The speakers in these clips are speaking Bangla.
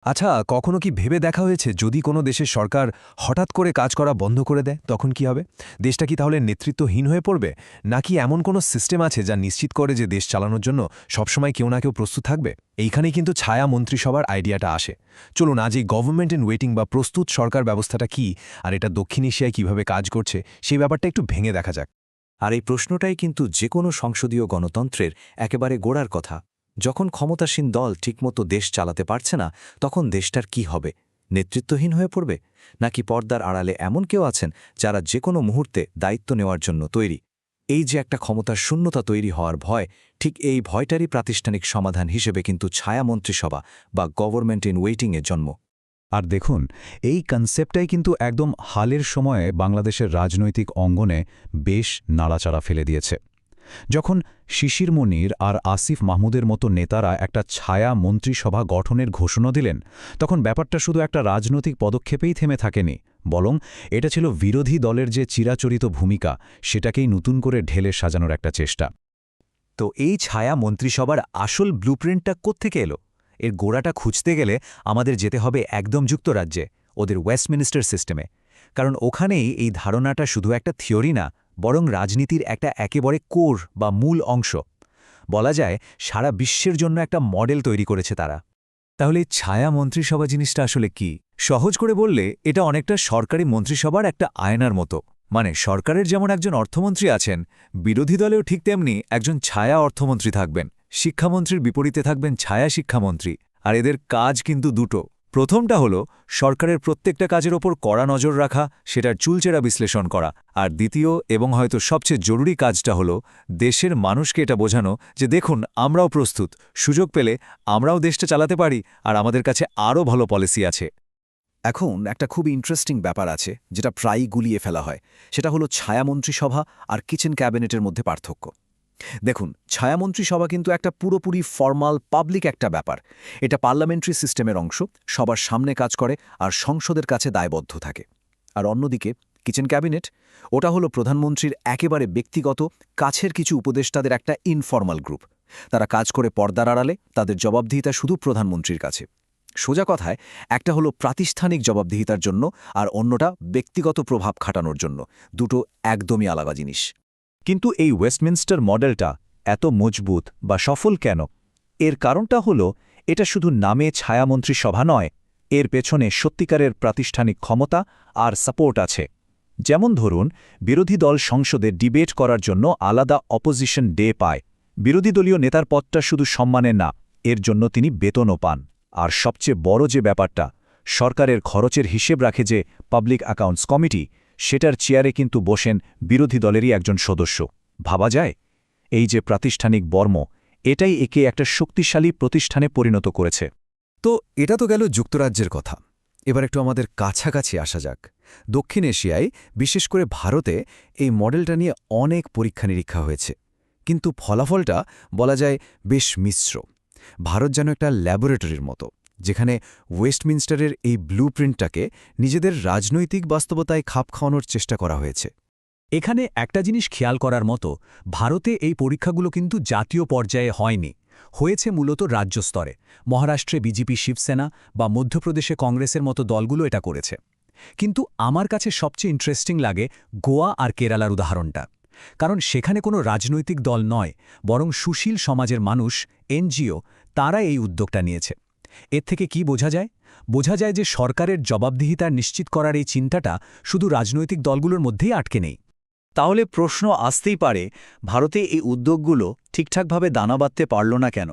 আচ্ছা, কখনো কি ভেবে দেখা হয়েছে যদি কোনো দেশের সরকার হঠাৎ করে কাজ করা বন্ধ করে দেয় তখন কি হবে? দেশটা কি তাহলে নেতৃত্বহীন হয়ে পড়বে? নাকি এমন কোনো সিস্টেম আছে যা নিশ্চিত করে যে দেশ চালানোর জন্য সবসময় কেউ না কেউ প্রস্তুত থাকবে? এইখানেই কিন্তু ছায়া মন্ত্রিসভার আইডিয়াটা আসে। চলুন আজ এই গভর্নমেন্ট ইন ওয়েটিং বা প্রস্তুত সরকার ব্যবস্থাটা কি আর এটা দক্ষিণ এশিয়ায় কিভাবে কাজ করছে সেই ব্যাপারটা একটু ভেঙে দেখা যাক। আর এই প্রশ্নটাই কিন্তু যে কোনো সংসদীয় গণতন্ত্রের একেবারে গোড়ার কথা। যখন ক্ষমতাসীন দল ঠিকমতো দেশ চালাতে পারছে না, তখন দেশটার কি হবে? নেতৃত্বহীন হয়ে পড়বে? নাকি পর্দার আড়ালে এমন কেউ আছেন যারা যে কোনো মুহূর্তে দায়িত্ব নেওয়ার জন্য তৈরি? এই যে একটা ক্ষমতার শূন্যতা তৈরি হওয়ার ভয়, ঠিক এই ভয়টারই প্রাতিষ্ঠানিক সমাধান হিসেবে কিন্তু ছায়া মন্ত্রিসভা বা গভর্নমেন্ট ইন ওয়েটিংয়ের জন্ম। আর দেখুন, এই কনসেপ্টটাই কিন্তু একদম হালের সময়ে বাংলাদেশের রাজনৈতিক অঙ্গনে বেশ নাড়াচাড়া ফেলে দিয়েছে। যখন শিশির মনির আর আসিফ মাহমুদের মতো নেতারা একটা ছায়া মন্ত্রিসভা গঠনের ঘোষণা দিলেন, তখন ব্যাপারটা শুধু একটা রাজনৈতিক পদক্ষেপেই থেমে থাকেনি, বরং এটা ছিল বিরোধী দলের যে চিরাচরিত ভূমিকা সেটাকেই নতুন করে ঢেলে সাজানোর একটা চেষ্টা। তো এই ছায়া মন্ত্রিসভার আসল ব্লুপ্রিন্টটা কোত্থেকে এলো? এর গোড়াটা খুঁজতে গেলে আমাদের যেতে হবে একদম যুক্তরাজ্যে, ওদের ওয়েস্টমিনিস্টার সিস্টেমে। কারণ ওখানেই এই ধারণাটা শুধু একটা থিওরি না, বরং রাজনীতির একটা একেবারে কোর বা মূল অংশ। বলা যায় সারা বিশ্বের জন্য একটা মডেল তৈরি করেছে তারা। তাহলে এই ছায়া মন্ত্রিসভা জিনিসটা আসলে কি? সহজ করে বললে এটা অনেকটা সরকারি মন্ত্রিসভার একটা আয়নার মতো। মানে সরকারের যেমন একজন অর্থমন্ত্রী আছেন, বিরোধী দলেও ঠিক তেমনি একজন ছায়া অর্থমন্ত্রী থাকবেন। শিক্ষামন্ত্রীর বিপরীতে থাকবেন ছায়া শিক্ষামন্ত্রী। আর এদের কাজ কিন্তু দুটো। প্রথমটা হলো সরকারের প্রত্যেকটা কাজের ওপর কড়া নজর রাখা, সেটার চুলচেরা বিশ্লেষণ করা। আর দ্বিতীয় এবং হয়তো সবচেয়ে জরুরি কাজটা হলো দেশের মানুষকে এটা বোঝানো যে দেখুন আমরাও প্রস্তুত, সুযোগ পেলে আমরাও দেশটা চালাতে পারি, আর আমাদের কাছে আরও ভালো পলিসি আছে। এখন একটা খুব ইন্টারেস্টিং ব্যাপার আছে যেটা প্রায়ই গুলিয়ে ফেলা হয়। সেটা হলো ছায়া মন্ত্রিসভা আর কিচেন ক্যাবিনেটের মধ্যে পার্থক্য। দেখুন, ছায়া মন্ত্রিসভা কিন্তু একটা পুরোপুরি ফর্মাল পাবলিক একটা ব্যাপার। এটা পার্লামেন্টারি সিস্টেমের অংশ, সবার সামনে কাজ করে আর সংসদের কাছে দায়বদ্ধ থাকে। আর অন্যদিকে কিচেন ক্যাবিনেট, ওটা হলো প্রধানমন্ত্রীর একেবারে ব্যক্তিগত কাছের কিছু উপদেষ্টাদের একটা ইনফর্মাল গ্রুপ। তারা কাজ করে পর্দার আড়ালে, তাদের জবাবদিহিতা শুধু প্রধানমন্ত্রীর কাছে। সোজা কথায়, একটা হলো প্রাতিষ্ঠানিক জবাবদিহিতার জন্য আর অন্যটা ব্যক্তিগত প্রভাব খাটানোর জন্য। দুটো একদমই আলাদা জিনিস। কিন্তু এই ওয়েস্টমিনস্টার মডেলটা এত মজবুত বা সফল কেন? এর কারণটা হলো এটা শুধু নামে ছায়ামন্ত্রী সভা নয়, এর পেছনে সত্যিকারের প্রাতিষ্ঠানিক ক্ষমতা আর সাপোর্ট আছে। যেমন ধরুন, বিরোধী দল সংসদে ডিবেট করার জন্য আলাদা অপোজিশন ডে পায়। বিরোধী দলীয় নেতার পদটা শুধু সম্মানের না, এর জন্য তিনি বেতনও পান। আর সবচেয়ে বড় যে ব্যাপারটা, সরকারের খরচের হিসেব রাখে যে পাবলিক অ্যাকাউন্টস কমিটি, সেটার চেয়ারে কিন্তু বসেন বিরোধী দলেরই একজন সদস্য। ভাবা যায়, এই যে প্রাতিষ্ঠানিক বর্ম, এটাই একে একটা শক্তিশালী প্রতিষ্ঠানে পরিণত করেছে। তো এটা তো গেল যুক্তরাজ্যের কথা। এবার একটু আমাদের কাছাকাছি আসা যাক। দক্ষিণ এশিয়ায়, বিশেষ করে ভারতে, এই মডেলটা নিয়ে অনেক পরীক্ষা নিরীক্ষা হয়েছে। কিন্তু ফলাফলটা বলা যায় বেশ মিশ্র। ভারত যেন একটা ল্যাবরেটরির মতো, যেখানে ওয়েস্টমিনস্টারের এই ব্লুপ্রিন্টটাকে নিজেদের রাজনৈতিক বাস্তবতায় খাপ খাওয়ানোর চেষ্টা করা হয়েছে। এখানে একটা জিনিস খেয়াল করার মতো, ভারতে এই পরীক্ষাগুলো কিন্তু জাতীয় পর্যায়ে হয়নি, হয়েছে মূলত রাজ্য স্তরে। মহারাষ্ট্রে বিজেপি শিবসেনা বা মধ্যপ্রদেশে কংগ্রেসের মতো দলগুলো এটা করেছে। কিন্তু আমার কাছে সবচেয়ে ইন্টারেস্টিং লাগে গোয়া আর কেরালার উদাহরণটা। কারণ সেখানে কোনো রাজনৈতিক দল নয়, বরং সুশীল সমাজের মানুষ, এনজিও, তারা এই উদ্যোগটা নিয়েছে। এর থেকে কি বোঝা যায়? বোঝা যায় যে সরকারের জবাবদিহিতা নিশ্চিত করার এই চিন্তাটা শুধু রাজনৈতিক দলগুলোর মধ্যেই আটকে নেই। তাহলে প্রশ্ন আসতেই পারে, ভারতে এই উদ্যোগগুলো ঠিকঠাকভাবে দানা বাঁধতে পারল না কেন?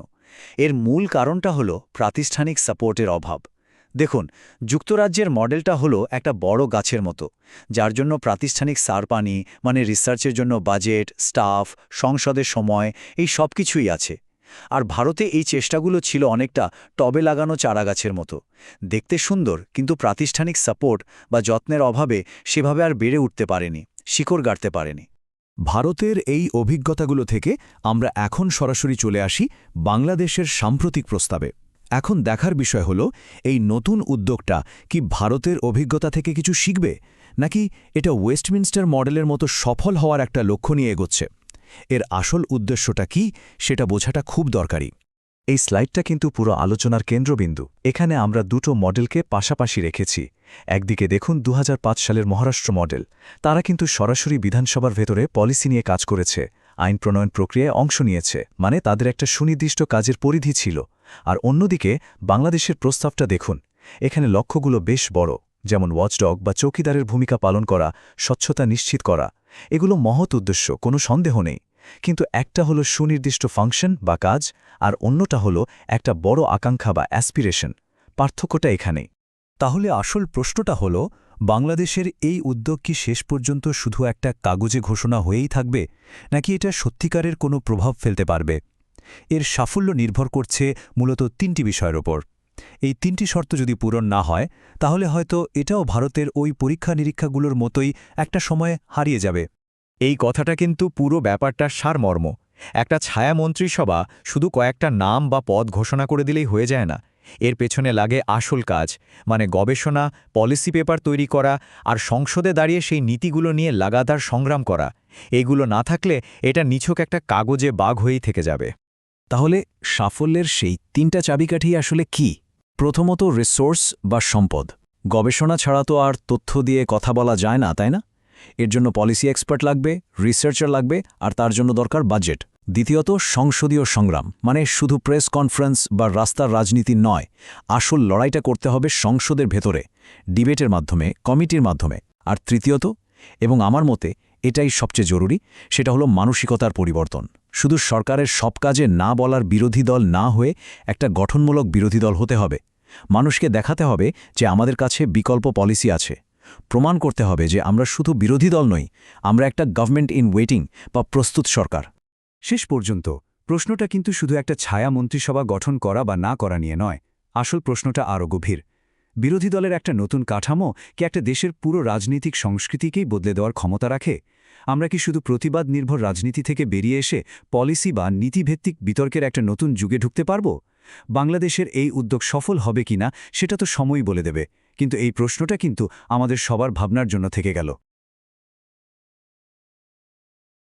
এর মূল কারণটা হলো প্রাতিষ্ঠানিক সাপোর্টের অভাব। দেখুন, যুক্তরাজ্যের মডেলটা হলো একটা বড় গাছের মতো, যার জন্য প্রাতিষ্ঠানিক সারপানি, মানে রিসার্চের জন্য বাজেট, স্টাফ, সংসদের সময়, এই সব কিছুই আছে। আর ভারতে এই চেষ্টাগুলো ছিল অনেকটা টবে লাগানো চারাগাছের মতো, দেখতে সুন্দর, কিন্তু প্রাতিষ্ঠানিক সাপোর্ট বা যত্নের অভাবে সেভাবে আর বেড়ে উঠতে পারেনি, শিকড় গাড়তে পারেনি। ভারতের এই অভিজ্ঞতাগুলো থেকে আমরা এখন সরাসরি চলে আসি বাংলাদেশের সাম্প্রতিক প্রস্তাবে। এখন দেখার বিষয় হল, এই নতুন উদ্যোগটা কি ভারতের অভিজ্ঞতা থেকে কিছু শিখবে, নাকি এটা ওয়েস্টমিনস্টার মডেলের মতো সফল হওয়ার একটা লক্ষ্য নিয়ে এগোচ্ছে? এর আসল উদ্দেশ্যটা কি, সেটা বোঝাটা খুব দরকারি। এই স্লাইডটা কিন্তু পুরো আলোচনার কেন্দ্রবিন্দু। এখানে আমরা দুটো মডেলকে পাশাপাশি রেখেছি। একদিকে দেখুন 2005 সালের মহারাষ্ট্র মডেল। তারা কিন্তু সরাসরি বিধানসভার ভেতরে পলিসি নিয়ে কাজ করেছে, আইন প্রণয়ন প্রক্রিয়ায় অংশ নিয়েছে, মানে তাদের একটা সুনির্দিষ্ট কাজের পরিধি ছিল। আর অন্যদিকে বাংলাদেশের প্রস্তাবটা দেখুন। এখানে লক্ষ্যগুলো বেশ বড়, যেমন ওয়াচডগ বা চৌকিদারের ভূমিকা পালন করা, স্বচ্ছতা নিশ্চিত করা। এগুলো মহৎ উদ্দেশ্য, কোনো সন্দেহ নেই। কিন্তু একটা হলো সুনির্দিষ্ট ফাংশন বা কাজ, আর অন্যটা হলো একটা বড় আকাঙ্ক্ষা বা অ্যাসপিরেশন। পার্থক্যটা এখানেই। তাহলে আসল প্রশ্নটা হল, বাংলাদেশের এই উদ্যোগ কি শেষ পর্যন্ত শুধু একটা কাগজে ঘোষণা হয়েই থাকবে, নাকি এটা সত্যিকারের কোনো প্রভাব ফেলতে পারবে? এর সাফল্য নির্ভর করছে মূলত 3টি বিষয়ের ওপর। এই 3টি শর্ত যদি পূরণ না হয়, তাহলে হয়তো এটাও ভারতের ওই পরীক্ষা নিরীক্ষাগুলোর মতোই একটা সময়ে হারিয়ে যাবে। এই কথাটা কিন্তু পুরো ব্যাপারটার সারমর্ম। একটা ছায়া মন্ত্রিসভা শুধু কয়েকটা নাম বা পদ ঘোষণা করে দিলেই হয়ে যায় না। এর পেছনে লাগে আসল কাজ, মানে গবেষণা, পলিসি পেপার তৈরি করা আর সংসদে দাঁড়িয়ে সেই নীতিগুলো নিয়ে লাগাতার সংগ্রাম করা। এগুলো না থাকলে এটা নিছক একটা কাগজে বাঘ হয়েই থেকে যাবে। তাহলে সাফল্যের সেই 3টা চাবিকাঠি আসলে কি? প্রথমত রিসোর্স বা সম্পদ। গবেষণা ছাড়া তো আর তথ্য দিয়ে কথা বলা যায় না, তাই না? এর জন্য পলিসি এক্সপার্ট লাগবে, রিসার্চার লাগবে, আর তার জন্য দরকার বাজেট। দ্বিতীয়ত সংসদীয় সংগ্রাম, মানে শুধু প্রেস কনফারেন্স বা রাস্তার রাজনীতি নয়, আসল লড়াইটা করতে হবে সংসদের ভেতরে, ডিবেটের মাধ্যমে, কমিটির মাধ্যমে। আর তৃতীয়ত, এবং আমার মতে এটাই সবচেয়ে জরুরি, সেটা হলো মানসিকতার পরিবর্তন। শুধু সরকারের সব কাজে না বলার বিরোধী দল না হয়ে একটা গঠনমূলক বিরোধী দল হতে হবে। মানুষকে দেখাতে হবে যে আমাদের কাছে বিকল্প পলিসি আছে। প্রমাণ করতে হবে যে আমরা শুধু বিরোধী দল নই, আমরা একটা গভর্নমেন্ট ইন ওয়েটিং বা প্রস্তুত সরকার। শেষ পর্যন্ত প্রশ্নটা কিন্তু শুধু একটা ছায়া মন্ত্রিসভা গঠন করা বা না করা নিয়ে নয়। আসল প্রশ্নটা আরও গভীর। বিরোধী দলের একটা নতুন কাঠামো কি একটা দেশের পুরো রাজনৈতিক সংস্কৃতিকেই বদলে দেওয়ার ক্ষমতা রাখে? আমরা কি শুধু প্রতিবাদ নির্ভর রাজনীতি থেকে বেরিয়ে এসে পলিসি বা নীতিভিত্তিক বিতর্কের একটা নতুন যুগে ঢুকতে পারব? বাংলাদেশের এই উদ্যোগ সফল হবে কিনা সেটা তো সময়ই বলে দেবে, কিন্তু এই প্রশ্নটা কিন্তু আমাদের সবার ভাবনার জন্য থেকে গেল।